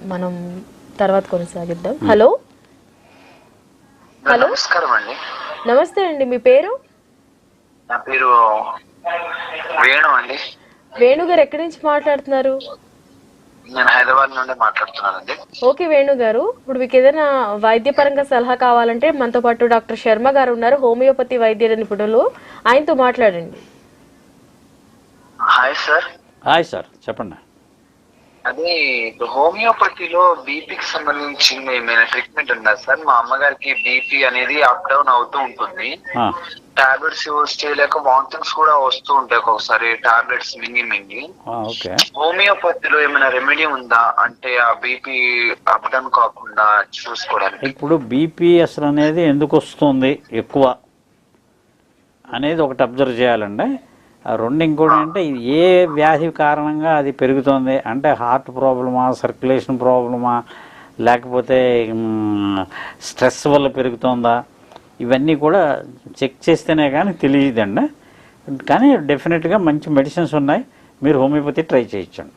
మనం తర్వాత కొనసాగిద్దాం. హలో హలో, నమస్కారం అండి. నమస్తే అండి, మీ పేరు? నా పేరు వేణు అండి. వేణు గారు ఎక్కడి నుంచి మాట్లాడుతున్నారు? నేను హైదరాబాద్ నుండి మాట్లాడుతున్నానండి. ఓకే వేణు గారు, ఇప్పుడు మీకు ఏదైనా వైద్యపరంగా సలహా కావాలంటే మనతో పాటు డాక్టర్ శర్మ గారు ఉన్నారు, హోమియోపతి వైద్య నిపుణులు. ఆయనతో మాట్లాడండి. Hi sir. హాయ్ సార్, చెప్పండి. అదే హోమియోపతిలో బీపీకి సంబంధించి ఏమైనా ట్రీట్మెంట్ ఉందా సార్? మా అమ్మగారికి బీపీ అనేది అప్ డౌన్ అవుతూ ఉంటుంది. టాబ్లెట్స్ యూజ్ చేయలేక వామిటింగ్స్ కూడా వస్తూ ఉంటాయి ఒక్కొక్కసారి, టాబ్లెట్స్ మింగి. హోమియోపతిలో ఏమైనా రెమెడీ ఉందా అంటే ఆ బీపీ అప్ డౌన్ కాకుండా చూసుకోవడానికి? ఇప్పుడు బీపీ అసలు అనేది ఎందుకు వస్తుంది ఎక్కువ అనేది ఒకటి అబ్జర్వ్ చేయాలండి. రెండు ఇంకోటి అంటే ఏ వ్యాధి కారణంగా అది పెరుగుతుంది అంటే హార్ట్ ప్రాబ్లమా, సర్క్యులేషన్ ప్రాబ్లమా, లేకపోతే స్ట్రెస్ వల్ల పెరుగుతుందా, ఇవన్నీ కూడా చెక్ చేస్తేనే కానీ తెలియదండి. కానీ డెఫినెట్గా మంచి మెడిసిన్స్ ఉన్నాయి, మీరు హోమియోపతి ట్రై చేయొచ్చండి.